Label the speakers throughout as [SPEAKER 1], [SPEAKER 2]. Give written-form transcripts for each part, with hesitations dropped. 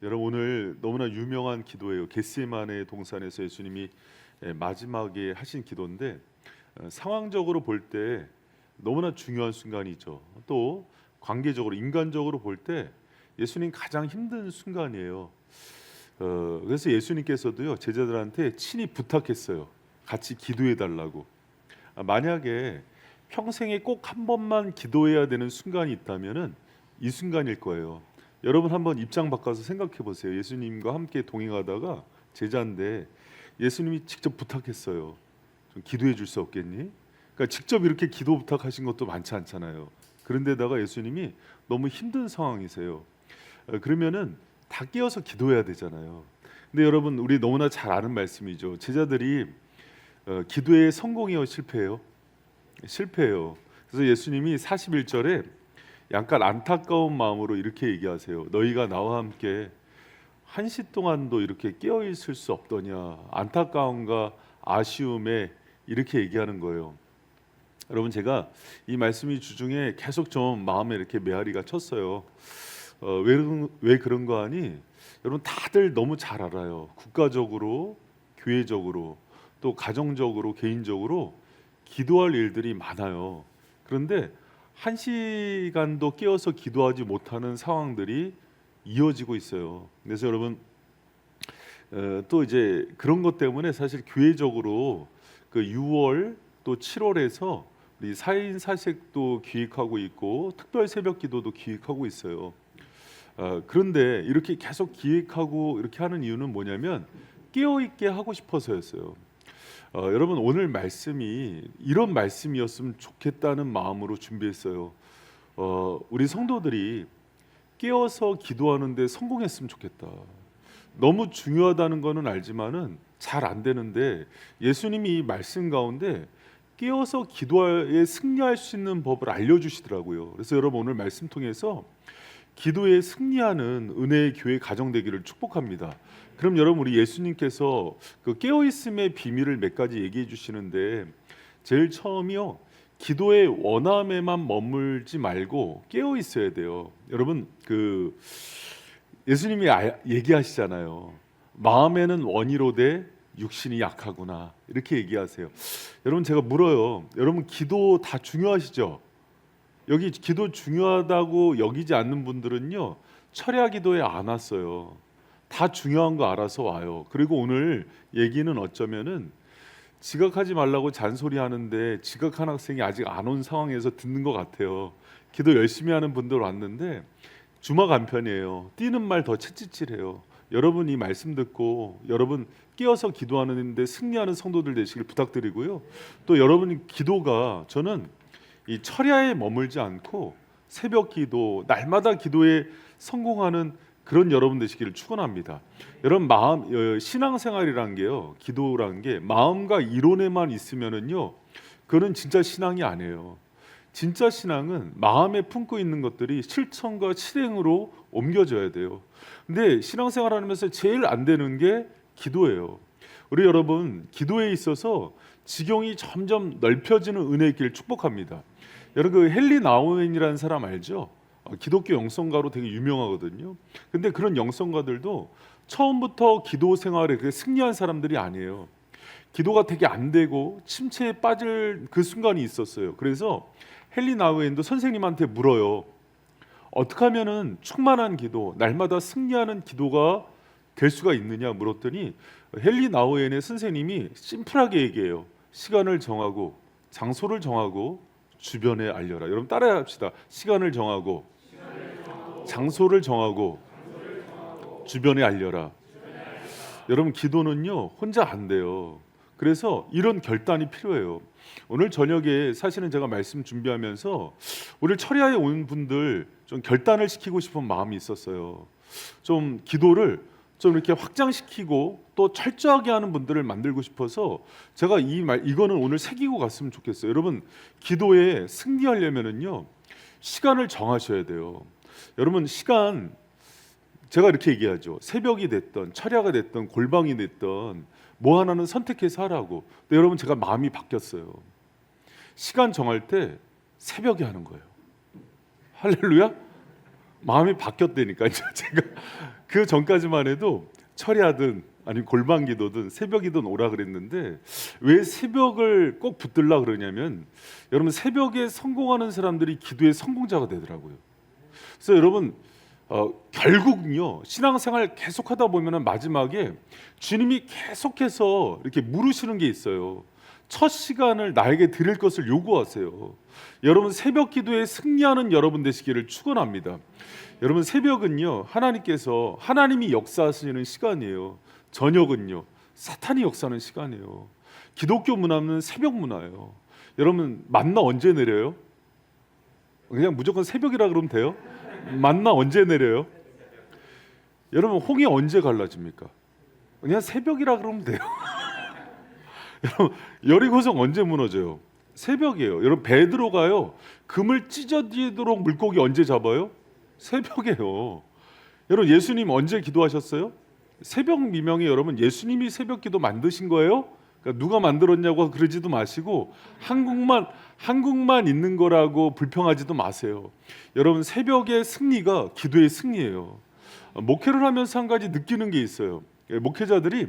[SPEAKER 1] 여러분 오늘 너무나 유명한 기도예요. 겟세마네 동산에서 예수님이 마지막에 하신 기도인데 상황적으로 볼 때 너무나 중요한 순간이죠. 또 관계적으로 인간적으로 볼 때 예수님 가장 힘든 순간이에요. 그래서 예수님께서도요 제자들한테 친히 부탁했어요. 같이 기도해 달라고. 만약에 평생에 꼭 한 번만 기도해야 되는 순간이 있다면은 이 순간일 거예요. 여러분 한번 입장 바꿔서 생각해 보세요. 예수님과 함께 동행하다가 제자인데 예수님이 직접 부탁했어요. 좀 기도해 줄 수 없겠니? 그러니까 직접 이렇게 기도 부탁하신 것도 많지 않잖아요. 그런데다가 예수님이 너무 힘든 상황이세요. 그러면은 다 깨어서 기도해야 되잖아요. 근데 여러분 우리 너무나 잘 아는 말씀이죠. 제자들이 기도에 성공해요, 실패해요? 실패해요. 그래서 예수님이 41절에 약간 안타까운 마음으로 이렇게 얘기하세요. 너희가 나와 함께 한시 동안도 이렇게 깨어 있을 수 없더냐. 안타까움과 아쉬움에 이렇게 얘기하는 거예요. 여러분 제가 이 말씀이 주중에 계속 좀 마음에 이렇게 메아리가 쳤어요. 왜 그런가 하니 여러분 다들 너무 잘 알아요. 국가적으로, 교회적으로, 또 가정적으로, 개인적으로 기도할 일들이 많아요. 그런데 한 시간도 깨어서 기도하지 못하는 상황들이 이어지고 있어요. 그래서 여러분 또 이제 그런 것 때문에 사실 교회적으로 그 6월 또 7월에서 우리 4인 사색도 기획하고 있고 특별 새벽 기도도 기획하고 있어요. 그런데 이렇게 계속 기획하고 이렇게 하는 이유는 뭐냐면 깨어 있게 하고 싶어서였어요. 여러분 오늘 말씀이 이런 말씀이었으면 좋겠다는 마음으로 준비했어요. 우리 성도들이 깨어서 기도하는데 성공했으면 좋겠다. 너무 중요하다는 거는 알지만은 잘 안 되는데 예수님이 이 말씀 가운데 깨어서 기도에 승리할 수 있는 법을 알려주시더라고요. 그래서 여러분 오늘 말씀 통해서 기도에 승리하는 은혜의 교회 가정 되기를 축복합니다. 그럼 여러분 우리 예수님께서 그 깨어 있음의 비밀을 몇 가지 얘기해 주시는데 제일 처음이요. 기도의 원함에만 머물지 말고 깨어 있어야 돼요. 여러분 그 예수님이 얘기하시잖아요. 마음에는 원이로되 육신이 약하구나 이렇게 얘기하세요. 여러분 제가 물어요. 여러분 기도 다 중요하시죠? 여기 기도 중요하다고 여기지 않는 분들은요 철야 기도에 안 왔어요. 다 중요한 거 알아서 와요. 그리고 오늘 얘기는 어쩌면은 지각하지 말라고 잔소리하는데 지각한 학생이 아직 안 온 상황에서 듣는 것 같아요. 기도 열심히 하는 분들 왔는데 주막 안 편이에요. 뛰는 말 더 채찍질해요. 여러분 이 말씀 듣고 여러분 끼어서 기도하는데 승리하는 성도들 되시길 부탁드리고요. 또 여러분 기도가 저는 이 철야에 머물지 않고 새벽 기도, 날마다 기도에 성공하는 그런 여러분 되시기를 축원합니다. 여러분 신앙생활이란 게요, 기도란 게 마음과 이론에만 있으면은요, 그거는 진짜 신앙이 아니에요. 진짜 신앙은 마음에 품고 있는 것들이 실천과 실행으로 옮겨져야 돼요. 근데 신앙생활하면서 제일 안 되는 게 기도예요. 우리 여러분 기도에 있어서 지경이 점점 넓혀지는 은혜의 길 축복합니다. 여러분 그 헨리 나우엔이라는 사람 알죠? 기독교 영성가로 되게 유명하거든요. 근데 그런 영성가들도 처음부터 기도 생활에 승리한 사람들이 아니에요. 기도가 되게 안 되고 침체에 빠질 그 순간이 있었어요. 그래서 헨리 나우엔도 선생님한테 물어요. 어떻게 하면은 충만한 기도, 날마다 승리하는 기도가 될 수가 있느냐 물었더니 헨리 나우엔의 선생님이 심플하게 얘기해요. 시간을 정하고 장소를 정하고 주변에 알려라. 여러분 따라합시다. 시간을 정하고 장소를 정하고 주변에 알려라. 여러분 기도는요 혼자 안 돼요. 그래서 이런 결단이 필요해요. 오늘 저녁에 사실은 제가 말씀 준비하면서 오늘 철야에 온 분들 좀 결단을 시키고 싶은 마음이 있었어요. 좀 기도를 좀 이렇게 확장시키고 또 철저하게 하는 분들을 만들고 싶어서 제가 이거는 오늘 새기고 갔으면 좋겠어요. 여러분 기도에 승리하려면은요 시간을 정하셔야 돼요. 여러분 시간 제가 이렇게 얘기하죠. 새벽이 됐던 철야가 됐던 골방이 됐던 뭐 하나는 선택해서 하라고. 근데 여러분 제가 마음이 바뀌었어요. 시간 정할 때 새벽에 하는 거예요. 할렐루야. 마음이 바뀌었다니까. 이제 제가 그 전까지만 해도 철야든 아니면 골방기도든 새벽이든 오라 그랬는데 왜 새벽을 꼭 붙들라 그러냐면 여러분 새벽에 성공하는 사람들이 기도의 성공자가 되더라고요. 그래서 여러분 결국은요 신앙생활 계속하다 보면은 마지막에 주님이 계속해서 이렇게 물으시는 게 있어요. 첫 시간을 나에게 드릴 것을 요구하세요. 여러분 새벽 기도에 승리하는 여러분 되시기를 축원합니다. 여러분 새벽은요 하나님께서 하나님이 역사하시는 시간이에요. 저녁은요 사탄이 역사하는 시간이에요. 기독교 문화는 새벽 문화예요. 여러분 만나 언제 내려요? 그냥 무조건 새벽이라 그러면 돼요? 만나 언제 내려요? 여러분 홍해 언제 갈라집니까? 그냥 새벽이라 그러면 돼요. 여러분 여리고성 언제 무너져요? 새벽이에요. 여러분 베드로가요 금을 찢어지도록 물고기 언제 잡아요? 새벽이에요. 여러분 예수님 언제 기도하셨어요? 새벽 미명에 여러분 예수님이 새벽 기도 만드신 거예요? 그러니까 누가 만들었냐고 그러지도 마시고 한국만 있는 거라고 불평하지도 마세요. 여러분 새벽의 승리가 기도의 승리예요. 목회를 하면서 한 가지 느끼는 게 있어요. 목회자들이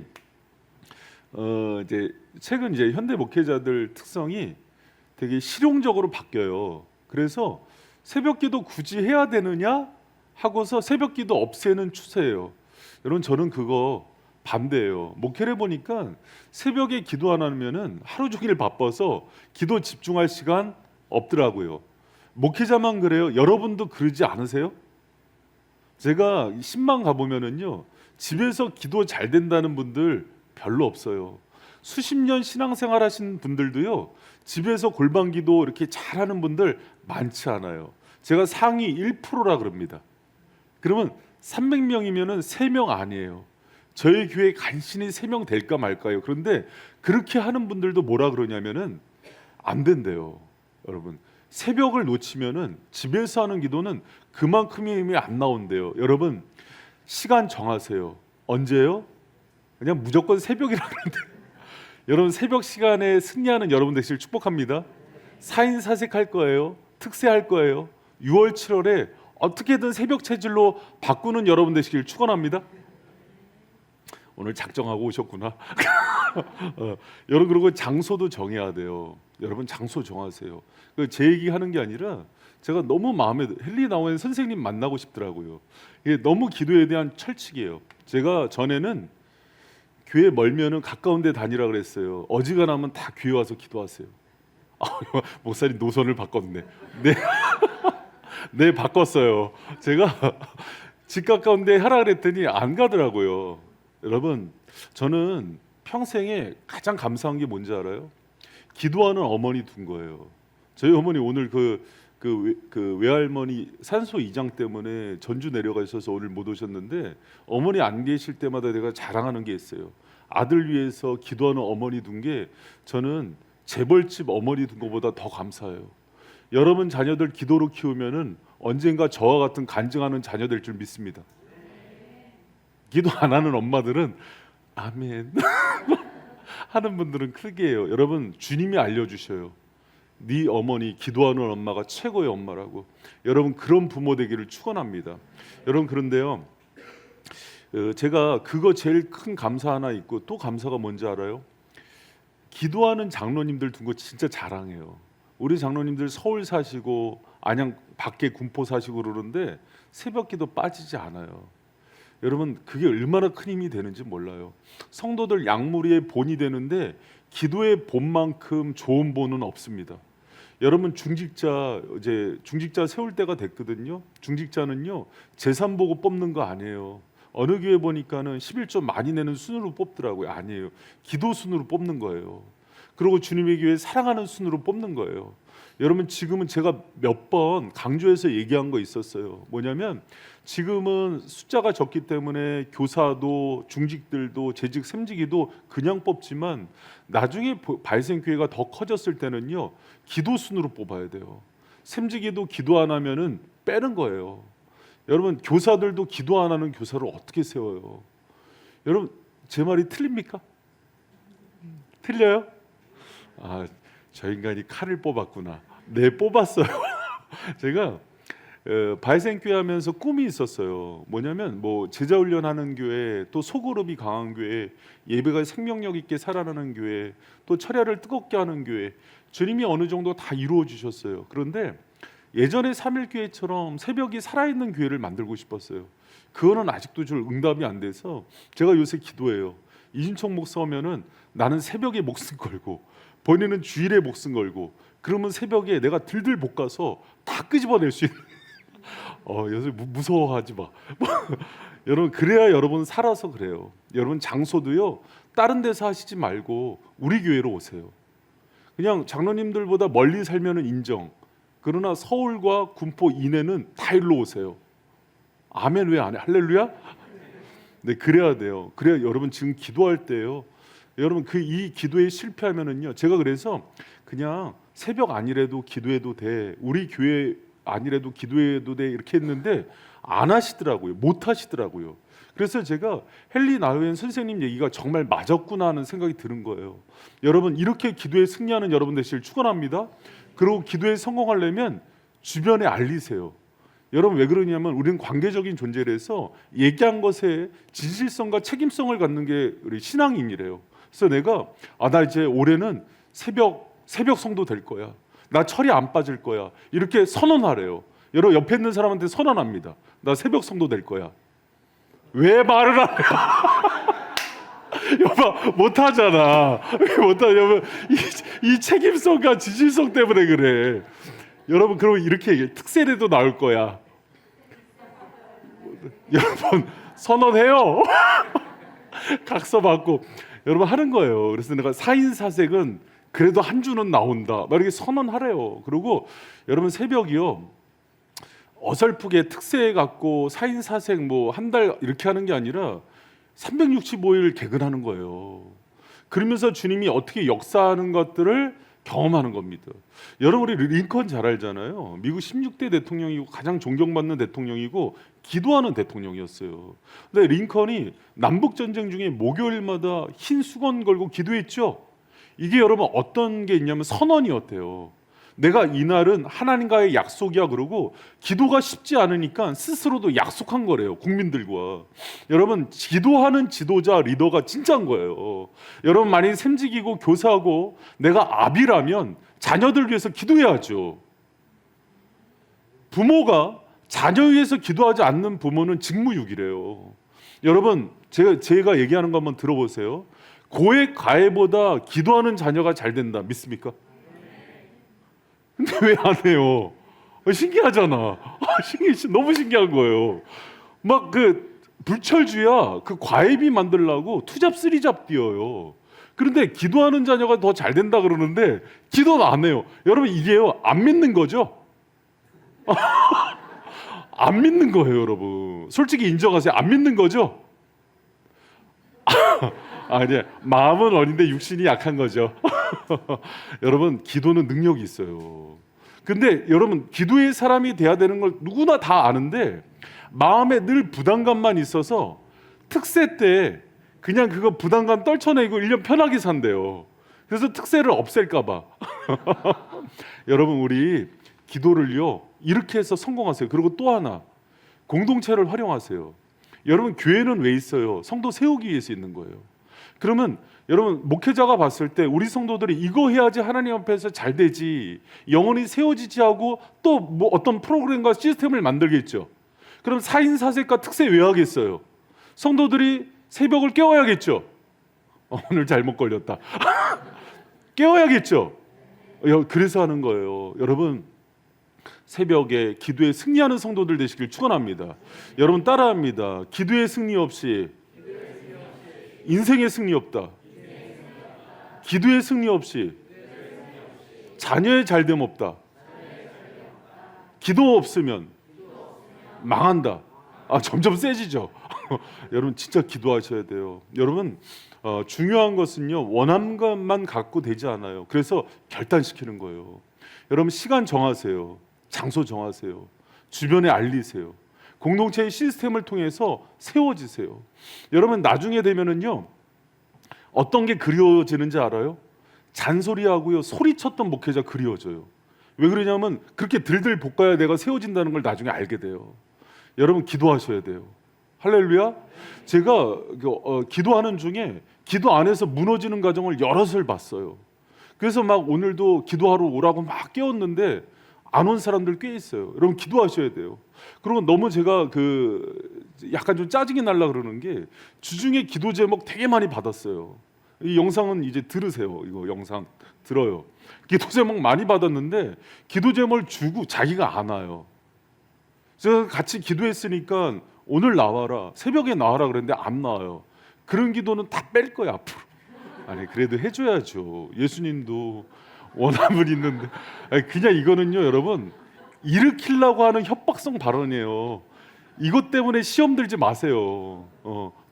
[SPEAKER 1] 이제 최근 이제 현대 목회자들 특성이 되게 실용적으로 바뀌어요. 그래서 새벽기도 굳이 해야 되느냐 하고서 새벽기도 없애는 추세예요. 여러분 저는 그거 반대예요. 목회를 해보니까 새벽에 기도 안 하면은 하루 종일 바빠서 기도 집중할 시간 없더라고요. 목회자만 그래요? 여러분도 그러지 않으세요? 제가 신방 가보면은요 집에서 기도 잘 된다는 분들 별로 없어요. 수십 년 신앙생활 하신 분들도요 집에서 골방기도 이렇게 잘하는 분들 많지 않아요. 제가 상위 1%라 그럽니다. 그러면 300명이면은 3명 아니에요. 저희 교회 간신히 3명 될까 말까요. 그런데 그렇게 하는 분들도 뭐라 그러냐면은 안 된대요. 여러분 새벽을 놓치면은 집에서 하는 기도는 그만큼의 힘이 안 나온대요. 여러분 시간 정하세요. 언제요? 그냥 무조건 새벽이라 그러는데 여러분 새벽 시간에 승리하는 여러분 되시길 축복합니다. 4인 사색할 거예요. 특세할 거예요. 6월 7월에 어떻게든 새벽 체질로 바꾸는 여러분 되시길 축원합니다. 오늘 작정하고 오셨구나. 여러분 그리고 장소도 정해야 돼요. 여러분 장소 정하세요. 제 얘기하는 게 아니라 제가 너무 마음에 헨리 나우엔 선생님 만나고 싶더라고요. 이게 너무 기도에 대한 철칙이에요. 제가 전에는 교회 멀면은 가까운 데 다니라 그랬어요. 어지간하면 다 교회 와서 기도하세요. 목사님 노선을 바꿨네. 네. 네 바꿨어요. 제가 집 가까운 데 하라 그랬더니 안 가더라고요. 여러분 저는 평생에 가장 감사한 게 뭔지 알아요? 기도하는 어머니 둔 거예요. 저희 어머니 오늘 그 외할머니 산소 이장 때문에 전주 내려가 있어서 오늘 못 오셨는데 어머니 안 계실 때마다 내가 자랑하는 게 있어요. 아들 위해서 기도하는 어머니 둔 게 저는 재벌집 어머니 둔 것보다 더 감사해요. 여러분 자녀들 기도로 키우면은 언젠가 저와 같은 간증하는 자녀 될 줄 믿습니다. 기도 안 하는 엄마들은 아멘 하는 분들은 크게 해요. 여러분 주님이 알려주셔요. 네 어머니 기도하는 엄마가 최고의 엄마라고. 여러분 그런 부모 되기를 축원합니다. 여러분 그런데요 제가 그거 제일 큰 감사 하나 있고 또 감사가 뭔지 알아요? 기도하는 장로님들 둔 거 진짜 자랑해요. 우리 장로님들 서울 사시고 안양 밖에 군포 사시고 그러는데 새벽기도 빠지지 않아요. 여러분 그게 얼마나 큰 힘이 되는지 몰라요. 성도들 양무리의 본이 되는데 기도의 본만큼 좋은 본은 없습니다. 여러분 중직자 세울 때가 됐거든요. 중직자는요 재산 보고 뽑는 거 아니에요. 어느 교회 보니까는 11조 많이 내는 순으로 뽑더라고요. 아니에요. 기도 순으로 뽑는 거예요. 그리고 주님의 교회 사랑하는 순으로 뽑는 거예요. 여러분 지금은 제가 몇 번 강조해서 얘기한 거 있었어요. 뭐냐면 지금은 숫자가 적기 때문에 교사도 중직들도 재직 샘직이도 그냥 뽑지만 나중에 발생교회가 더 커졌을 때는요 기도 순으로 뽑아야 돼요. 샘직이도 기도 안 하면은 빼는 거예요. 여러분 교사들도 기도 안 하는 교사를 어떻게 세워요? 여러분 제 말이 틀립니까? 틀려요? 저 인간이 칼을 뽑았구나. 네 뽑았어요. 제가 바이센 교회 하면서 꿈이 있었어요. 뭐냐면 뭐 제자 훈련하는 교회, 또 소그룹이 강한 교회, 예배가 생명력 있게 살아나는 교회, 또 철야를 뜨겁게 하는 교회, 주님이 어느 정도 다 이루어 주셨어요. 그런데 예전에 삼일교회처럼 새벽이 살아있는 교회를 만들고 싶었어요. 그거는 아직도 좀 응답이 안 돼서 제가 요새 기도해요. 이준총 목사 오면은 나는 새벽에 목숨 걸고 본인은 주일에 목숨 걸고, 그러면 새벽에 내가 들들 볶아서 다 끄집어낼 수 있는 요새 무서워하지 마. 여러분, 그래야 여러분 살아서 그래요. 여러분 장소도요, 다른 데서 하시지 말고 우리 교회로 오세요. 그냥 장로님들보다 멀리 살면은 인정. 그러나 서울과 군포 이내는 다 일로 오세요. 아멘. 왜 안 해? 할렐루야? 네, 그래야 돼요. 그래야 여러분 지금 기도할 때요, 여러분 이 기도에 실패하면은요, 제가 그래서 그냥 새벽 아니래도 기도해도 돼, 우리 교회 아니래도 기도해도 돼, 이렇게 했는데 안 하시더라고요. 못 하시더라고요. 그래서 제가 헨리 나우엔 선생님 얘기가 정말 맞았구나 하는 생각이 드는 거예요. 여러분, 이렇게 기도에 승리하는 여러분 되시길 축원합니다. 그리고 기도에 성공하려면 주변에 알리세요. 여러분, 왜 그러냐면 우리는 관계적인 존재라서 얘기한 것에 진실성과 책임성을 갖는 게 우리 신앙인이래요. 그래서 내가 나 이제 올해는 새벽 성도 될 거야, 나 철이 안 빠질 거야, 이렇게 선언하래요. 여러분, 옆에 있는 사람한테 선언합니다. 나 새벽 성도 될 거야. 왜 말을 안 해? 여봐, 못하잖아. 왜 못하냐면 이 책임성과 진실성 때문에 그래. 여러분, 그럼 이렇게 얘기해. 특세라도 나올 거야. 여러분, 선언해요. 각서 받고 여러분 하는 거예요. 그래서 내가 4인 4색은 그래도 한 주는 나온다, 막 이렇게 선언하래요. 그리고 여러분, 새벽이요, 어설프게 특세 갖고 4인 4색 뭐 한 달 이렇게 하는 게 아니라 365일 개근하는 거예요. 그러면서 주님이 어떻게 역사하는 것들을 경험하는 겁니다. 여러분, 우리 링컨 잘 알잖아요. 미국 16대 대통령이고 가장 존경받는 대통령이고 기도하는 대통령이었어요. 근데 링컨이 남북 전쟁 중에 목요일마다 흰 수건 걸고 기도했죠. 이게 여러분 어떤 게 있냐면 선언이었대요. 내가 이날은 하나님과의 약속이야. 그러고 기도가 쉽지 않으니까 스스로도 약속한 거래요, 국민들과. 여러분, 기도하는 지도자, 리더가 진짜인 거예요. 여러분, 만약에 샘직이고 교사하고 내가 아비라면 자녀들 위해서 기도해야죠. 부모가 자녀 위해서 기도하지 않는 부모는 직무유기래요. 여러분, 제가 얘기하는 거 한번 들어보세요. 고액 가해보다 기도하는 자녀가 잘 된다, 믿습니까? 근데 왜 안 해요? 신기하잖아. 너무 신기한 거예요. 막 그 불철주야, 그 과외비 만들려고 투잡 쓰리잡 뛰어요. 그런데 기도하는 자녀가 더 잘 된다 그러는데 기도는 안 해요. 여러분, 이게요, 안 믿는 거죠? 안 믿는 거예요, 여러분. 솔직히 인정하세요. 안 믿는 거죠? 이제 마음은 어린데 육신이 약한 거죠. 여러분, 기도는 능력이 있어요. 근데 여러분, 기도의 사람이 돼야 되는 걸 누구나 다 아는데 마음에 늘 부담감만 있어서 특세 때 그냥 그거 부담감 떨쳐내고 1년 편하게 산대요. 그래서 특세를 없앨까 봐. 여러분, 우리 기도를요, 이렇게 해서 성공하세요. 그리고 또 하나, 공동체를 활용하세요. 여러분, 교회는 왜 있어요? 성도 세우기 위해서 있는 거예요. 그러면 여러분, 목회자가 봤을 때 우리 성도들이 이거 해야지 하나님 앞에서 잘 되지, 영혼이 세워지지 하고 또 뭐 어떤 프로그램과 시스템을 만들겠죠. 그럼 4인 4색과 특세 왜 하겠어요? 성도들이 새벽을 깨워야겠죠. 오늘 잘못 걸렸다. 깨워야겠죠. 그래서 하는 거예요. 여러분, 새벽에 기도에 승리하는 성도들 되시길 축원합니다. 여러분, 따라합니다. 기도의 승리 없이 인생의 승리 없다. 기도의 승리 없이 자녀의 잘됨 없다. 기도 없으면 망한다. 점점 세지죠. 여러분, 진짜 기도하셔야 돼요. 여러분, 중요한 것은요, 원함만 갖고 되지 않아요. 그래서 결단시키는 거예요. 여러분, 시간 정하세요. 장소 정하세요. 주변에 알리세요. 공동체의 시스템을 통해서 세워지세요. 여러분, 나중에 되면은요, 어떤 게 그리워지는지 알아요? 잔소리하고요, 소리쳤던 목회자 그리워져요. 왜 그러냐면 그렇게 들들 볶아야 내가 세워진다는 걸 나중에 알게 돼요. 여러분 기도하셔야 돼요. 할렐루야. 제가 기도하는 중에 기도 안에서 무너지는 과정을 여럿을 봤어요. 그래서 막 오늘도 기도하러 오라고 막 깨웠는데 안 온 사람들 꽤 있어요. 여러분 기도하셔야 돼요. 그리고 너무 제가 약간 좀 짜증이 날라 그러는 게 주중에 기도 제목 되게 많이 받았어요. 이 영상은 이제 들으세요. 이거 영상 들어요. 기도 제목 많이 받았는데 기도 제목을 주고 자기가 안 와요. 제가 같이 기도했으니까 오늘 나와라, 새벽에 나와라 그랬는데 안 나와요. 그런 기도는 다 뺄 거야 앞으로. 아니 그래도 해줘야죠. 예수님도 원함은 있는데. 아니, 그냥 이거는요 여러분 일으키려고 하는 협박성 발언이에요. 이것 때문에 시험 들지 마세요.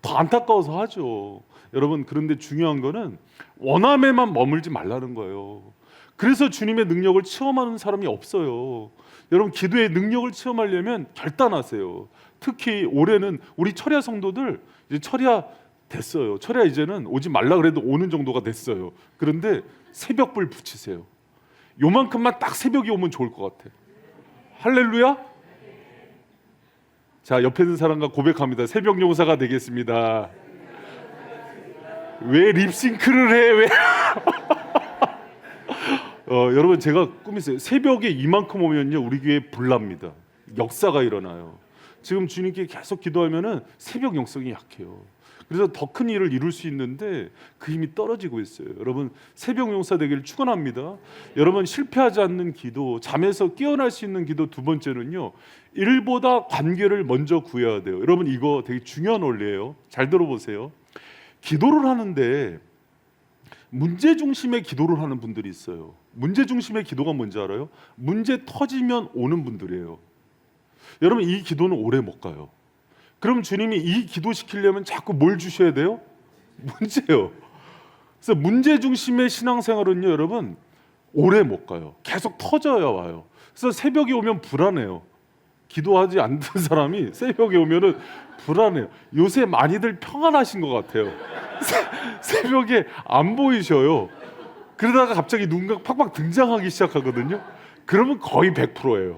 [SPEAKER 1] 더 안타까워서 하죠. 여러분 그런데 중요한 거는 원함에만 머물지 말라는 거예요. 그래서 주님의 능력을 체험하는 사람이 없어요. 여러분 기도의 능력을 체험하려면 결단하세요. 특히 올해는 우리 철야 성도들 이제 철야 됐어요. 철야 이제는 오지 말라 그래도 오는 정도가 됐어요. 그런데 새벽불 붙이세요. 요만큼만 딱 새벽이 오면 좋을 것 같아. 할렐루야. 자, 옆에 있는 사람과 고백합니다. 새벽 용사가 되겠습니다. 왜 립싱크를 해? 왜? 여러분 제가 꿈있어요. 새벽에 이만큼 오면요 우리 교회 불납니다. 역사가 일어나요. 지금 주님께 계속 기도하면은 새벽 영성이 약해요. 그래서 더 큰 일을 이룰 수 있는데 그 힘이 떨어지고 있어요. 여러분 새벽 용사 되기를 축원합니다. 여러분 실패하지 않는 기도, 잠에서 깨어날 수 있는 기도 두 번째는요 일보다 관계를 먼저 구해야 돼요. 여러분 이거 되게 중요한 원리예요. 잘 들어보세요. 기도를 하는데 문제 중심의 기도를 하는 분들이 있어요. 문제 중심의 기도가 뭔지 알아요? 문제 터지면 오는 분들이에요. 여러분 이 기도는 오래 못 가요. 그럼 주님이 이 기도 시키려면 자꾸 뭘 주셔야 돼요? 문제요. 그래서 문제 중심의 신앙생활은요 여러분 오래 못 가요. 계속 터져야 와요. 그래서 새벽에 오면 불안해요. 기도하지 않는 사람이 새벽에 오면은 불안해요. 요새 많이들 평안하신 것 같아요. 새벽에 안 보이셔요. 그러다가 갑자기 누군가 팍팍 등장하기 시작하거든요. 그러면 거의 100%예요.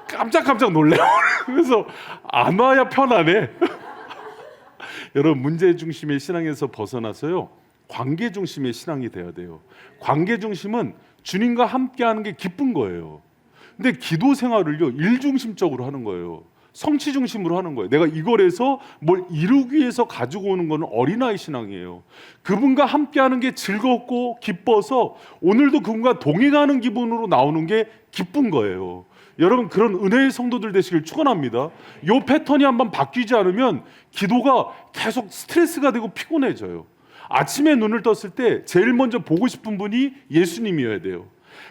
[SPEAKER 1] 깜짝깜짝 놀래요. 그래서 안 와야 편하네. 여러분 문제 중심의 신앙에서 벗어나서요 관계 중심의 신앙이 돼야 돼요. 관계 중심은 주님과 함께하는 게 기쁜 거예요. 근데 기도 생활을요 일 중심적으로 하는 거예요. 성취 중심으로 하는 거예요. 내가 이걸 해서 뭘 이루기 위해서 가지고 오는 거는 어린아이 신앙이에요. 그분과 함께하는 게 즐겁고 기뻐서 오늘도 그분과 동행하는 기분으로 나오는 게 기쁜 거예요. 여러분 그런 은혜의 성도들 되시길 축원합니다. 이 패턴이 한번 바뀌지 않으면 기도가 계속 스트레스가 되고 피곤해져요. 아침에 눈을 떴을 때 제일 먼저 보고 싶은 분이 예수님이어야 돼요.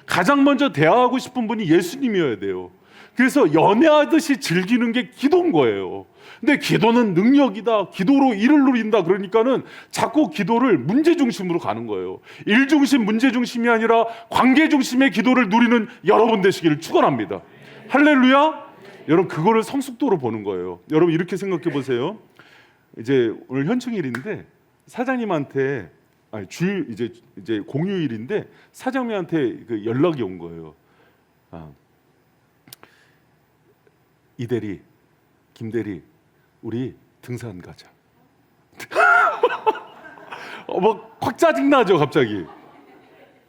[SPEAKER 1] 가장 먼저 대화하고 싶은 분이 예수님이어야 돼요. 그래서 연애하듯이 즐기는 게 기도인 거예요. 근데 기도는 능력이다, 기도로 일을 누린다 그러니까는 자꾸 기도를 문제 중심으로 가는 거예요. 일 중심, 문제 중심이 아니라 관계 중심의 기도를 누리는 여러분 되시기를 축원합니다. 할렐루야. 여러분 그거를 성숙도로 보는 거예요. 여러분 이렇게 생각해 보세요. 이제 오늘 현충일인데 사장님한테 주일 이제 공휴일인데 사장님한테 그 연락이 온 거예요. 이 대리, 김 대리, 우리 등산 가자. 막 확 짜증 나죠, 갑자기.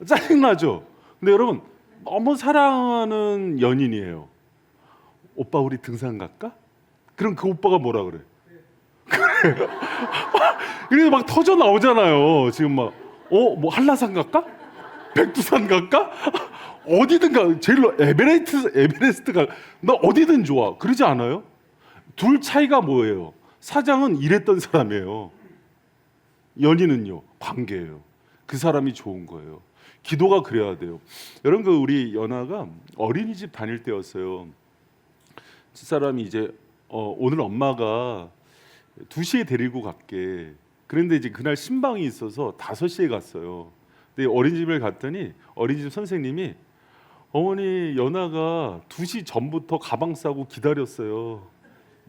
[SPEAKER 1] 짜증 나죠. 근데 여러분 너무 사랑하는 연인이에요. 오빠 우리 등산 갈까? 그럼 그 오빠가 뭐라 그래? 그래. 그래서 막 터져 나오잖아요. 지금 막 뭐 한라산 갈까? 백두산 갈까? 어디든 가. 제일 에베레스트 가. 나 어디든 좋아. 그러지 않아요? 둘 차이가 뭐예요? 사장은 일했던 사람이에요. 연인은요 관계예요. 그 사람이 좋은 거예요. 기도가 그래야 돼요. 여러분 우리 연아가 어린이집 다닐 때였어요. 집사람이 이제 오늘 엄마가 2시에 데리고 갈게. 그런데 이제 그날 신방이 있어서 5시에 갔어요. 근데 어린이집을 갔더니 어린이집 선생님이 어머니 연아가 2시 전부터 가방 싸고 기다렸어요.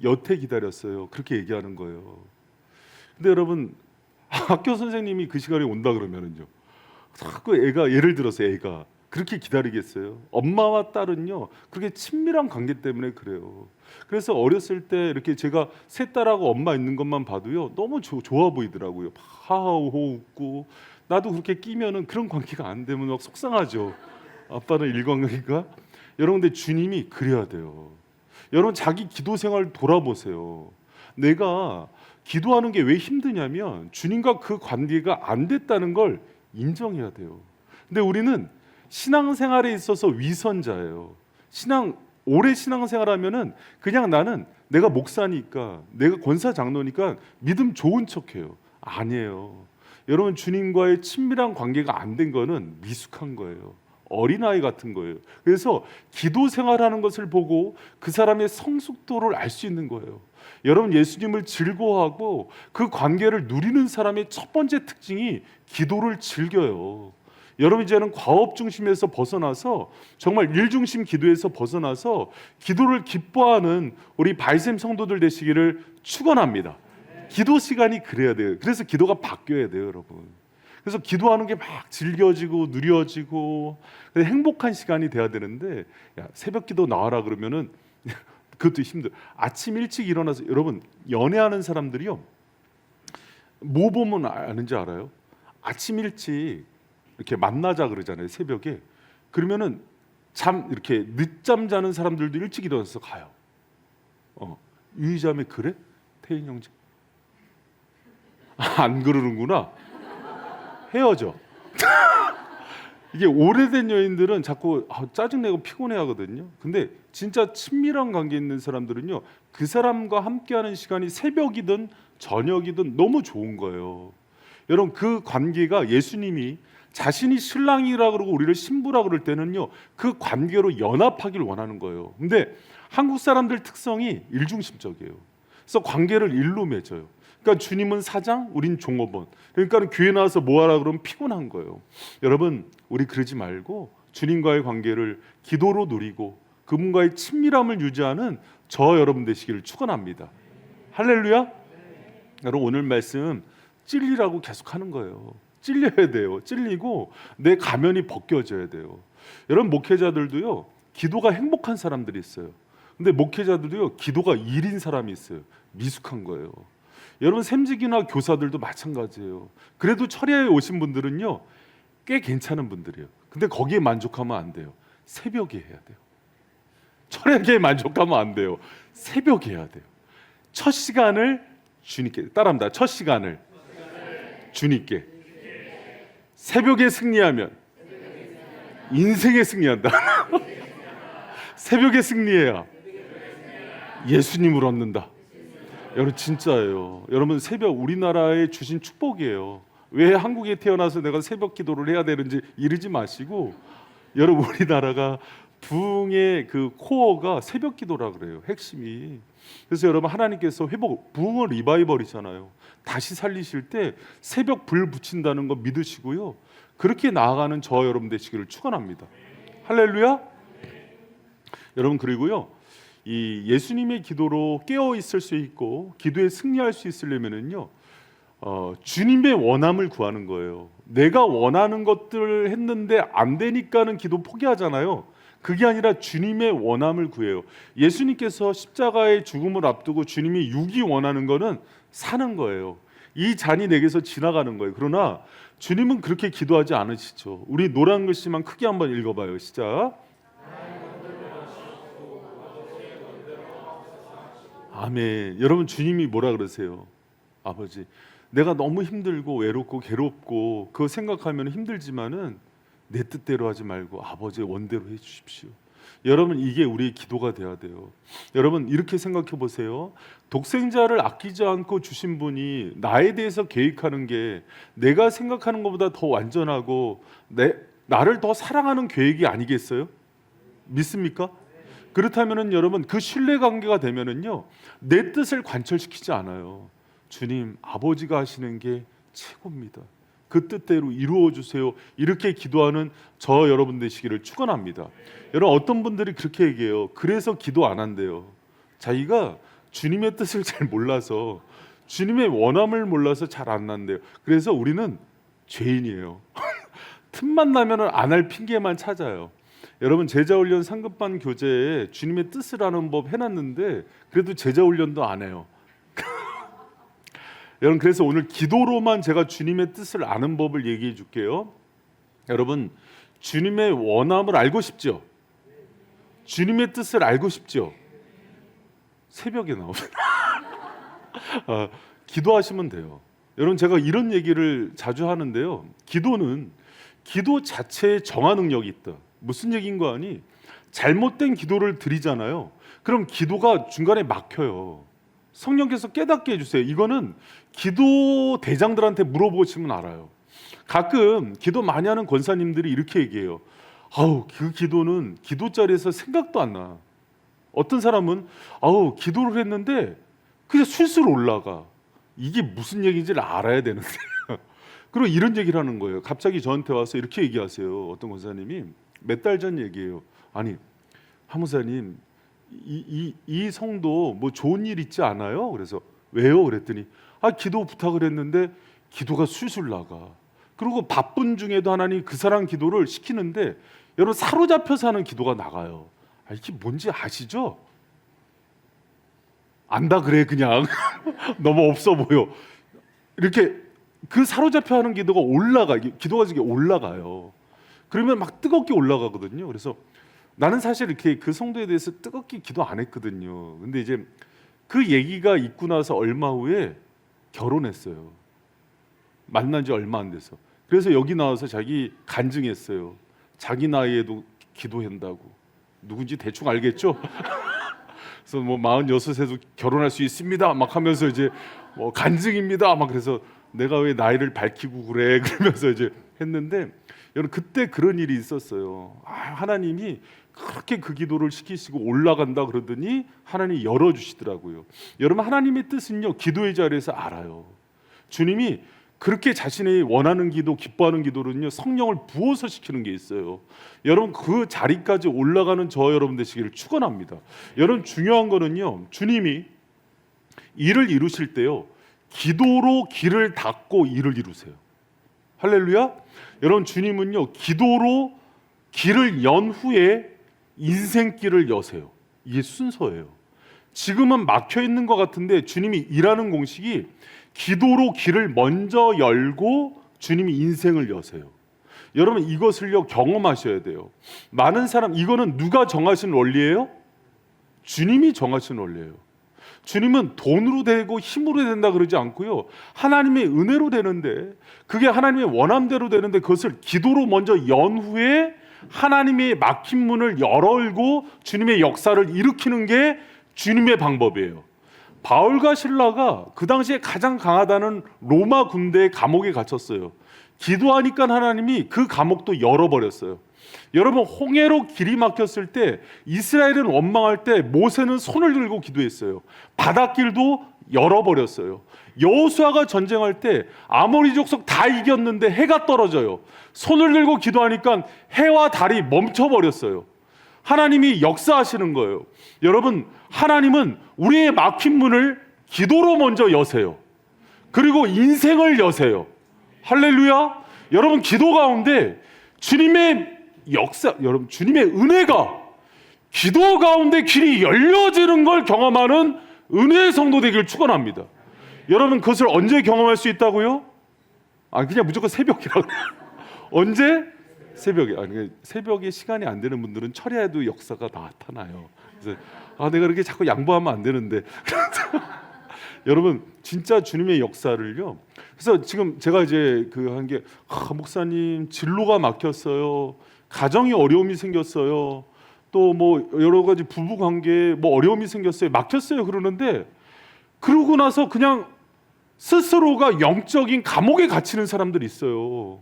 [SPEAKER 1] 여태 기다렸어요. 그렇게 얘기하는 거예요. 근데 여러분 학교 선생님이 그 시간에 온다 그러면은요 자꾸 애가 예를 들어서 애가 그렇게 기다리겠어요? 엄마와 딸은요 그렇게 친밀한 관계 때문에 그래요. 그래서 어렸을 때 이렇게 제가 세 딸하고 엄마 있는 것만 봐도요 너무 좋아 보이더라고요. 하하호호 웃고, 나도 그렇게 끼면은 그런 관계가 안 되면 막 속상하죠. 아빠는 일관관계가. 여러분, 근데 주님이 그래야 돼요. 여러분, 자기 기도 생활 돌아보세요. 내가 기도하는 게 왜 힘드냐면 주님과 그 관계가 안 됐다는 걸 인정해야 돼요. 근데 우리는 신앙생활에 있어서 위선자예요. 오래 신앙생활하면은 그냥 나는 내가 목사니까, 내가 권사 장로니까 믿음 좋은 척해요. 아니에요. 여러분, 주님과의 친밀한 관계가 안 된 거는 미숙한 거예요. 어린아이 같은 거예요. 그래서 기도 생활하는 것을 보고 그 사람의 성숙도를 알 수 있는 거예요. 여러분, 예수님을 즐거워하고 그 관계를 누리는 사람의 첫 번째 특징이 기도를 즐겨요. 여러분, 이제는 과업 중심에서 벗어나서 정말 일 중심 기도에서 벗어나서 기도를 기뻐하는 우리 바이샘 성도들 되시기를 축원합니다. 기도 시간이 그래야 돼요. 그래서 기도가 바뀌어야 돼요, 여러분. 그래서 기도하는 게 막 즐겨지고 누려지고 행복한 시간이 돼야 되는데, 야, 새벽 기도 나와라 그러면은 그것도 힘들어. 아침 일찍 일어나서, 여러분, 연애하는 사람들이요 뭐 보면 아는지 알아요? 아침 일찍 이렇게 만나자 그러잖아요, 새벽에. 그러면은 이렇게 늦잠 자는 사람들도 일찍 일어나서 가요. 유이자매 그래? 태인 형제? 안 그러는구나. 헤어져. 이게 오래된 여인들은 자꾸 짜증내고 피곤해하거든요. 근데 진짜 친밀한 관계 있는 사람들은요 그 사람과 함께하는 시간이 새벽이든 저녁이든 너무 좋은 거예요. 여러분, 그 관계가 예수님이 자신이 신랑이라 그러고 우리를 신부라 그럴 때는요 그 관계로 연합하기를 원하는 거예요. 근데 한국 사람들 특성이 일중심적이에요. 그래서 관계를 일로 맺어요. 그러니까 주님은 사장, 우린 종업원. 그러니까 교회 나와서 뭐 하라 그러면 피곤한 거예요. 여러분, 우리 그러지 말고 주님과의 관계를 기도로 누리고 그분과의 친밀함을 유지하는 저 여러분 되시기를 축원합니다. 할렐루야. 여러분, 오늘 말씀 찔리라고 계속 하는 거예요. 찔려야 돼요. 찔리고 내 가면이 벗겨져야 돼요. 여러분, 목회자들도요 기도가 행복한 사람들이 있어요. 근데 목회자들도요 기도가 일인 사람이 있어요. 미숙한 거예요. 여러분, 샘직이나 교사들도 마찬가지예요. 그래도 철야에 오신 분들은요 꽤 괜찮은 분들이에요. 근데 거기에 만족하면 안 돼요. 새벽에 해야 돼요. 철야에 만족하면 안 돼요. 새벽에 해야 돼요. 첫 시간을 주님께, 따라합니다. 첫 시간을 주님께. 새벽에 승리하면 인생에 승리한다. 새벽에 승리해야 예수님을 얻는다. 여러분, 진짜예요. 여러분, 새벽 우리나라에 주신 축복이에요. 왜 한국에 태어나서 내가 새벽 기도를 해야 되는지 이러지 마시고, 여러분, 우리나라가 부흥의 그 코어가 새벽 기도라 그래요. 핵심이. 그래서 여러분, 하나님께서 부흥은 리바이벌이잖아요. 다시 살리실 때 새벽 불 붙인다는 거 믿으시고요. 그렇게 나아가는 저 여러분 되시기를 축원합니다. 할렐루야. 여러분, 그리고요 이 예수님의 기도로 깨어 있을 수 있고 기도에 승리할 수 있으려면은요 주님의 원함을 구하는 거예요. 내가 원하는 것들을 했는데 안 되니까는 기도 포기하잖아요. 그게 아니라 주님의 원함을 구해요. 예수님께서 십자가의 죽음을 앞두고 주님이 육이 원하는 거는 사는 거예요. 이 잔이 내게서 지나가는 거예요. 그러나 주님은 그렇게 기도하지 않으시죠. 우리 노란 글씨만 크게 한번 읽어봐요. 시작. 아멘. 여러분, 주님이 뭐라 그러세요? 아버지, 내가 너무 힘들고 외롭고 괴롭고 그거 생각하면 힘들지만은 내 뜻대로 하지 말고 아버지의 원대로 해 주십시오. 여러분, 이게 우리의 기도가 돼야 돼요. 여러분, 이렇게 생각해 보세요. 독생자를 아끼지 않고 주신 분이 나에 대해서 계획하는 게 내가 생각하는 것보다 더 완전하고 나를 더 사랑하는 계획이 아니겠어요? 믿습니까? 그렇다면은 여러분, 그 신뢰 관계가 되면은요 내 뜻을 관철시키지 않아요. 주님, 아버지가 하시는 게 최고입니다. 그 뜻대로 이루어 주세요. 이렇게 기도하는 저 여러분 되시기를 축원합니다. 여러분, 어떤 분들이 그렇게 얘기해요. 그래서 기도 안 한대요. 자기가 주님의 뜻을 잘 몰라서, 주님의 원함을 몰라서 잘 안 난대요. 그래서 우리는 죄인이에요. 틈만 나면은 안 할 핑계만 찾아요. 여러분 제자훈련 상급반 교재에 주님의 뜻을 아는 법 해놨는데 그래도 제자훈련도 안 해요. 여러분 그래서 오늘 기도로만 제가 주님의 뜻을 아는 법을 얘기해 줄게요. 여러분 주님의 원함을 알고 싶죠? 주님의 뜻을 알고 싶죠? 새벽에 나옵니다. 기도하시면 돼요. 여러분 제가 이런 얘기를 자주 하는데요. 기도는 기도 자체에 정화 능력이 있다. 무슨 얘기인 거 아니? 잘못된 기도를 드리잖아요. 그럼 기도가 중간에 막혀요. 성령께서 깨닫게 해주세요. 이거는 기도 대장들한테 물어보시면 알아요. 가끔 기도 많이 하는 권사님들이 이렇게 얘기해요. 아우 그 기도는 기도 자리에서 생각도 안 나. 어떤 사람은 아우 기도를 했는데 그냥 술술 올라가. 이게 무슨 얘기인지를 알아야 되는데 그리고 이런 얘기를 하는 거예요. 갑자기 저한테 와서 이렇게 얘기하세요. 어떤 권사님이 몇 달 전 얘기예요. 아니 하무사님 이 성도 뭐 좋은 일 있지 않아요? 그래서 왜요? 그랬더니 기도 부탁을 했는데 기도가 술술 나가. 그리고 바쁜 중에도 하나님 그 사람 기도를 시키는데 여러분 사로잡혀서 하는 기도가 나가요. 이게 뭔지 아시죠? 안다 그래 그냥 너무 없어 보여. 이렇게 그 사로잡혀 하는 기도가 올라가. 기도가 이게 올라가요. 그러면 막 뜨겁게 올라가거든요. 그래서 나는 사실 이렇게 그 성도에 대해서 뜨겁게 기도 안 했거든요. 근데 이제 그 얘기가 있고 나서 얼마 후에 결혼했어요. 만난 지 얼마 안 돼서. 그래서 여기 나와서 자기 간증했어요. 자기 나이에도 기도한다고. 누군지 대충 알겠죠? 그래서 뭐 46에도 결혼할 수 있습니다. 막 하면서 이제 뭐 간증입니다. 막 그래서 내가 왜 나이를 밝히고 그래? 그러면서 이제 했는데 여러분 그때 그런 일이 있었어요. 하나님이 그렇게 그 기도를 시키시고 올라간다 그러더니 하나님이 열어주시더라고요. 여러분 하나님의 뜻은요 기도의 자리에서 알아요. 주님이 그렇게 자신이 원하는 기도, 기뻐하는 기도는요 성령을 부어서 시키는 게 있어요. 여러분 그 자리까지 올라가는 저 여러분 되시기를 축원합니다. 여러분 중요한 거는요 주님이 일을 이루실 때요 기도로 길을 닫고 일을 이루세요. 할렐루야. 여러분 주님은요 기도로 길을 연 후에 인생길을 여세요. 이게 순서예요. 지금은 막혀 있는 것 같은데 주님이 일하는 공식이 기도로 길을 먼저 열고 주님이 인생을 여세요. 여러분 이것을요 경험하셔야 돼요. 많은 사람 이거는 누가 정하신 원리예요? 주님이 정하신 원리예요. 주님은 돈으로 되고 힘으로 된다 그러지 않고요. 하나님의 은혜로 되는데 그게 하나님의 원함대로 되는데 그것을 기도로 먼저 연 후에 하나님의 막힌 문을 열고 주님의 역사를 일으키는 게 주님의 방법이에요. 바울과 실라가 그 당시에 가장 강하다는 로마 군대의 감옥에 갇혔어요. 기도하니까 하나님이 그 감옥도 열어버렸어요. 여러분 홍해로 길이 막혔을 때 이스라엘은 원망할 때 모세는 손을 들고 기도했어요. 바닷길도 열어버렸어요. 여호수아가 전쟁할 때 아모리 족속 다 이겼는데 해가 떨어져요. 손을 들고 기도하니까 해와 달이 멈춰버렸어요. 하나님이 역사하시는 거예요. 여러분 하나님은 우리의 막힌 문을 기도로 먼저 여세요. 그리고 인생을 여세요. 할렐루야. 여러분 기도 가운데 주님의 역사, 여러분 주님의 은혜가 기도 가운데 길이 열려지는 걸 경험하는 은혜의 성도 되기를 축원합니다. 여러분 그것을 언제 경험할 수 있다고요? 그냥 무조건 새벽이라고. 언제? 새벽에. 새벽에 시간이 안 되는 분들은 철야에도 역사가 나타나요. 그래서 내가 그렇게 자꾸 양보하면 안 되는데. 여러분 진짜 주님의 역사를요. 그래서 지금 제가 이제 한 게 목사님 진로가 막혔어요. 가정이 어려움이 생겼어요. 또 뭐 여러 가지 부부 관계에 뭐 어려움이 생겼어요. 막혔어요. 그러는데 그러고 나서 그냥 스스로가 영적인 감옥에 갇히는 사람들이 있어요.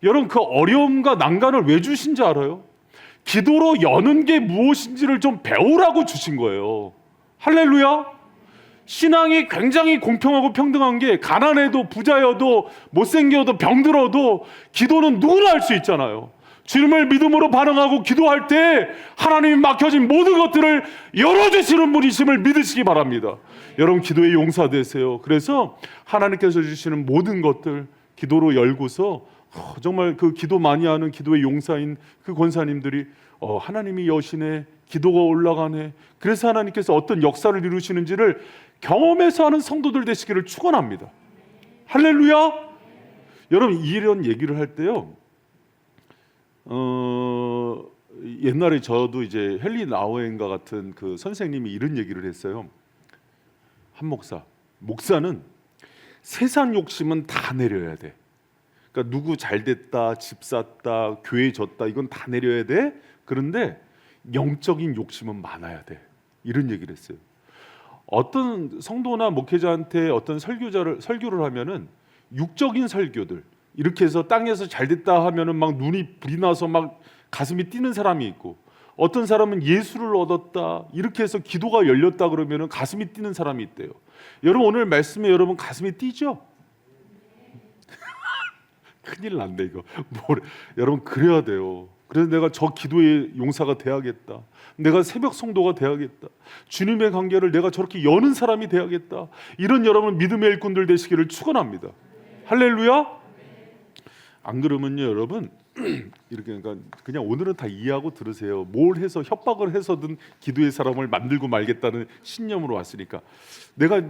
[SPEAKER 1] 여러분 그 어려움과 난간을 왜 주신지 알아요? 기도로 여는 게 무엇인지를 좀 배우라고 주신 거예요. 할렐루야. 신앙이 굉장히 공평하고 평등한 게 가난해도 부자여도 못생겨도 병들어도 기도는 누구나 할 수 있잖아요. 주님을 믿음으로 반응하고 기도할 때 하나님이 막혀진 모든 것들을 열어주시는 분이심을 믿으시기 바랍니다. 여러분 기도의 용사 되세요. 그래서 하나님께서 주시는 모든 것들 기도로 열고서 정말 그 기도 많이 하는 기도의 용사인 그 권사님들이 하나님이 여시네, 기도가 올라가네, 그래서 하나님께서 어떤 역사를 이루시는지를 경험해서 하는 성도들 되시기를 축원합니다. 할렐루야. 여러분, 이런 얘기를 할 때요, 옛날에 저도 이제 헨리 나우엔가 같은 그 선생님이 이런 얘기를 했어요. 한 목사는 세상 욕심은 다 내려야 돼. 그러니까 누구 잘 됐다, 집 샀다, 교회 졌다, 이건 다 내려야 돼. 그런데 영적인 욕심은 많아야 돼. 이런 얘기를 했어요. 어떤 성도나 목회자한테 어떤 설교를 하면은 육적인 설교들, 이렇게 해서 땅에서 잘 됐다 하면은 막 눈이 불이 나서 막 가슴이 뛰는 사람이 있고, 어떤 사람은 예수를 얻었다, 이렇게 해서 기도가 열렸다 그러면은 가슴이 뛰는 사람이 있대요. 여러분, 오늘 말씀에 여러분 가슴이 뛰죠? 큰일 난데 이거. 여러분, 그래야 돼요. 그래서 내가 저 기도의 용사가 돼야겠다. 내가 새벽 성도가 돼야겠다. 주님의 관계를 내가 저렇게 여는 사람이 돼야겠다. 이런 여러분 믿음의 일꾼들 되시기를 축원합니다. 할렐루야. 안 그러면요 여러분, 이렇게 그냥 오늘은 다 이해하고 들으세요. 뭘 해서 협박을 해서든 기도의 사람을 만들고 말겠다는 신념으로 왔으니까. 내가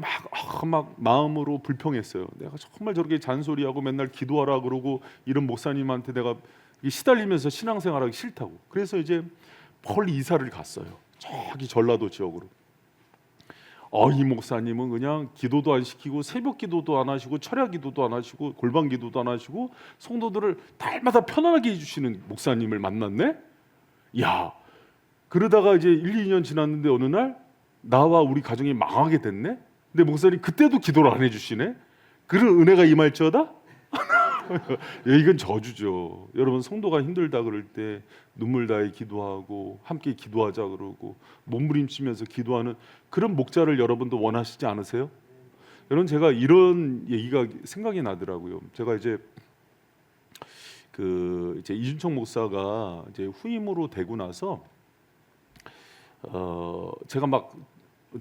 [SPEAKER 1] 막 마음으로 불평했어요. 내가 정말 저렇게 잔소리하고 맨날 기도하라 그러고 이런 목사님한테 내가 시달리면서 신앙생활하기 싫다고. 그래서 이제 멀리 이사를 갔어요. 저기 전라도 지역으로. 이 목사님은 그냥 기도도 안 시키고 새벽 기도도 안 하시고 철야 기도도 안 하시고 골방 기도도 안 하시고 성도들을 날마다 편안하게 해주시는 목사님을 만났네. 야, 그러다가 이제 1, 2년 지났는데 어느 날 나와 우리 가정이 망하게 됐네. 근데 목사님 그때도 기도를 안 해주시네. 그런 은혜가 임할지어다. 이건 저주죠. 여러분, 성도가 힘들다 그럴 때 눈물 다해 기도하고 함께 기도하자 그러고 몸부림치면서 기도하는 그런 목자를 여러분도 원하시지 않으세요? 여러분, 제가 이런 얘기가 생각이 나더라고요. 제가 이제 이제 이준청 목사가 이제 후임으로 되고 나서 제가 막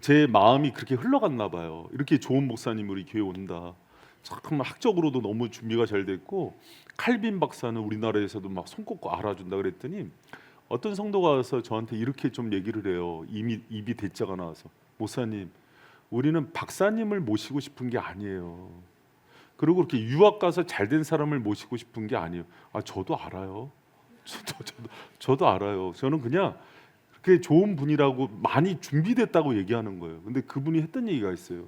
[SPEAKER 1] 제 마음이 그렇게 흘러갔나 봐요. 이렇게 좋은 목사님 우리 교회 온다. 정말 학적으로도 너무 준비가 잘 됐고 칼빈 박사는 우리나라에서도 막 손꼽고 알아준다 그랬더니 어떤 성도가 와서 저한테 이렇게 좀 얘기를 해요. 이미 입이 대자가 나와서, 목사님, 우리는 박사님을 모시고 싶은 게 아니에요. 그리고 그렇게 유학 가서 잘된 사람을 모시고 싶은 게 아니에요. 저도 알아요. 저도 알아요. 저는 그냥 그렇게 좋은 분이라고 많이 준비됐다고 얘기하는 거예요. 근데 그분이 했던 얘기가 있어요.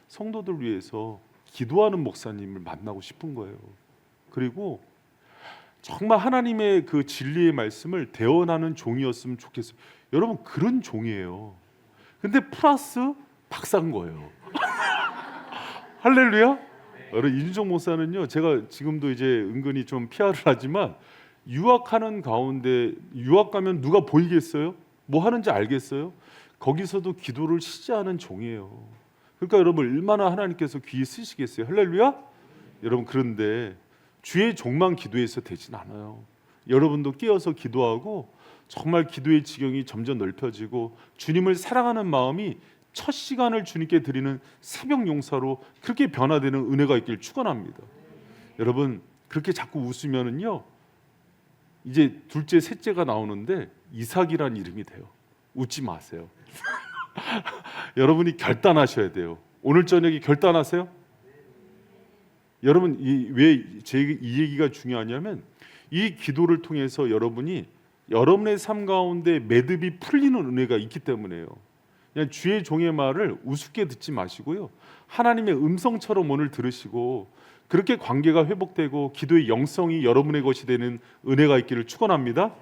[SPEAKER 1] 성도들 위해서 기도하는 목사님을 만나고 싶은 거예요. 그리고 정말 하나님의 그 진리의 말씀을 대언하는 종이었으면 좋겠어요. 여러분, 그런 종이에요. 근데 플러스 박사인 거예요. 할렐루야. 여러분, 이준정 목사는요, 제가 지금도 이제 은근히 좀 PR을 하지만 유학하는 가운데, 유학 가면 누가 보이겠어요? 뭐 하는지 알겠어요? 거기서도 기도를 쉬지 않은 종이에요. 그러니까 여러분, 얼마나 하나님께서 귀히 쓰시겠어요. 할렐루야. 여러분, 그런데 주의 종만 기도해서 되진 않아요. 여러분도 깨어서 기도하고 정말 기도의 지경이 점점 넓혀지고 주님을 사랑하는 마음이 첫 시간을 주님께 드리는 새벽 용사로 그렇게 변화되는 은혜가 있길 축원합니다. 여러분, 그렇게 자꾸 웃으면은요, 이제 둘째, 셋째가 나오는데 이삭이란 이름이 돼요. 웃지 마세요. 여러분이 결단하셔야 돼요. 오늘 저녁에 결단하세요. 여러분, 왜 이 얘기가 중요하냐면 이 기도를 통해서 여러분이 여러분의 삶 가운데 매듭이 풀리는 은혜가 있기 때문에요. 그냥 주의 종의 말을 우습게 듣지 마시고요, 하나님의 음성처럼 오늘 들으시고 그렇게 관계가 회복되고 기도의 영성이 여러분의 것이 되는 은혜가 있기를 축원합니다.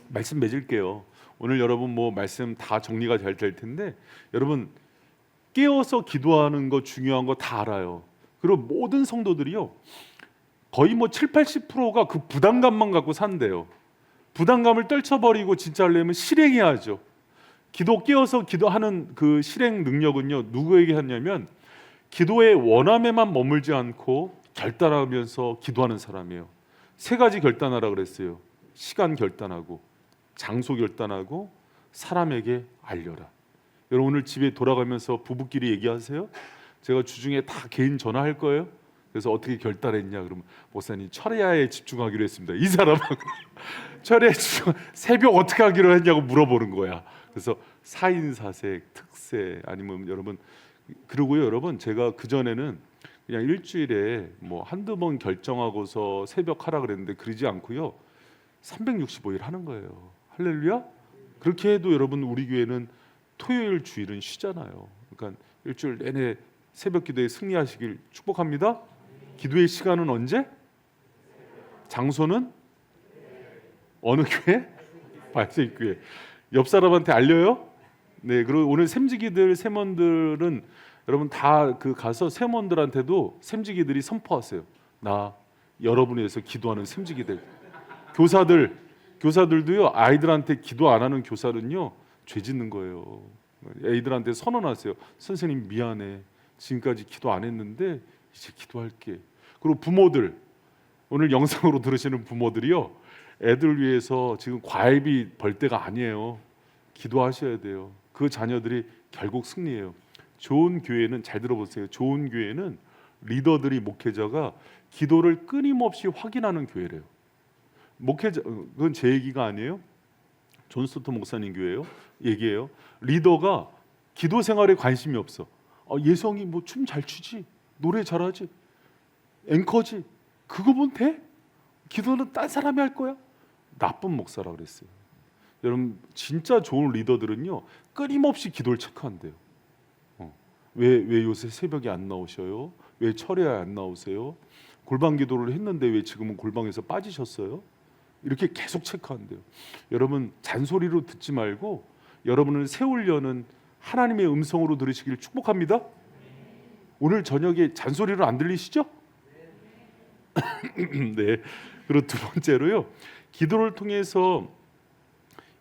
[SPEAKER 1] 말씀 맺을게요. 오늘 여러분 뭐 말씀 다 정리가 잘 될 텐데, 여러분 깨어서 기도하는 거 중요한 거 다 알아요. 그리고 모든 성도들이요, 거의 뭐 7, 80%가 그 부담감만 갖고 산대요. 부담감을 떨쳐버리고 진짜 하려면 실행해야죠. 깨어서 기도하는 그 실행 능력은요, 누구에게 하냐면 기도의 원함에만 머물지 않고 결단하면서 기도하는 사람이에요. 세 가지 결단하라 그랬어요. 시간 결단하고, 장소 결단하고, 사람에게 알려라. 여러분, 오늘 집에 돌아가면서 부부끼리 얘기하세요. 제가 주중에 다 개인 전화할 거예요. 그래서 어떻게 결단했냐 그러면 목사님 철야에 집중하기로 했습니다. 이 사람은 철야에 집중 새벽 어떻게 하기로 했냐고 물어보는 거야. 그래서 4인 4색 특세 아니면 여러분 그리고요 여러분 제가 그전에는 그냥 일주일에 뭐 한두 번 결정하고서 새벽 하라 그랬는데 그러지 않고요 365일 하는 거예요. 할렐루야. 그렇게 해도 여러분 우리 교회는 토요일 주일은 쉬잖아요. 그러니까 일주일 내내 새벽 기도에 승리하시길 축복합니다. 기도의 시간은 언제? 장소는? 어느 교회? 발생교회. 옆 사람한테 알려요? 네, 그리고 오늘 샘지기들 세먼들은 여러분 다 그 가서 세먼들한테도 샘지기들이 선포하세요. 나 여러분을 위해서 기도하는 샘지기들. 교사들도요 아이들한테 기도 안 하는 교사는요 죄 짓는 거예요. 애들한테 선언하세요. 선생님 미안해. 지금까지 기도 안 했는데 이제 기도할게. 그리고 부모들 오늘 영상으로 들으시는 부모들이요 애들 위해서 지금 과외비 벌 때가 아니에요. 기도하셔야 돼요. 그 자녀들이 결국 승리해요. 좋은 교회는 잘 들어보세요. 좋은 교회는 리더들이 목회자가 기도를 끊임없이 확인하는 교회래요. 목회자 그건 제 얘기가 아니에요. 존 스토트 목사님 교회예요. 얘기해요. 리더가 기도 생활에 관심이 없어. 예성이 뭐 춤 잘 추지, 노래 잘하지, 앵커지. 그거 보면 돼? 기도는 딴 사람이 할 거야? 나쁜 목사라 그랬어요. 여러분 진짜 좋은 리더들은요 끊임없이 기도를 체크한대요. 왜 요새 새벽에 안 나오셔요? 왜 철야에 안 나오세요? 골방 기도를 했는데 왜 지금은 골방에서 빠지셨어요? 이렇게 계속 체크한대요. 여러분 잔소리로 듣지 말고 여러분을 세우려는 하나님의 음성으로 들으시길 축복합니다. 오늘 저녁에 잔소리로 안 들리시죠? 네. 그리고 두 번째로요. 기도를 통해서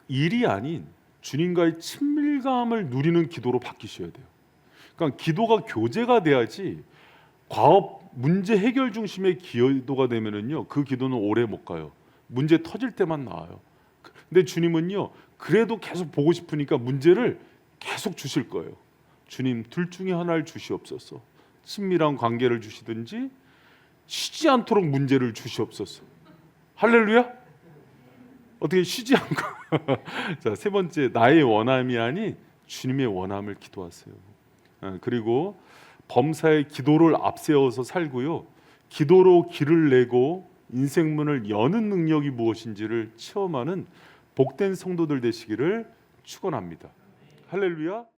[SPEAKER 1] 일이 아닌 주님과의 친밀감을 누리는 기도로 바뀌셔야 돼요. 그러니까 기도가 교제가 돼야지 과업 문제 해결 중심의 기도가 되면은요 그 기도는 오래 못 가요. 문제 터질 때만 나와요. 근데 주님은요 그래도 계속 보고 싶으니까 문제를 계속 주실 거예요. 주님 둘 중에 하나를 주시옵소서. 친밀한 관계를 주시든지 쉬지 않도록 문제를 주시옵소서. 할렐루야. 어떻게 쉬지 않고 자, 세 번째 나의 원함이 아닌 주님의 원함을 기도하세요. 그리고 범사의 기도를 앞세워서 살고요. 기도로 길을 내고 인생문을 여는 능력이 무엇인지를 체험하는 복된 성도들 되시기를 축원합니다. 할렐루야.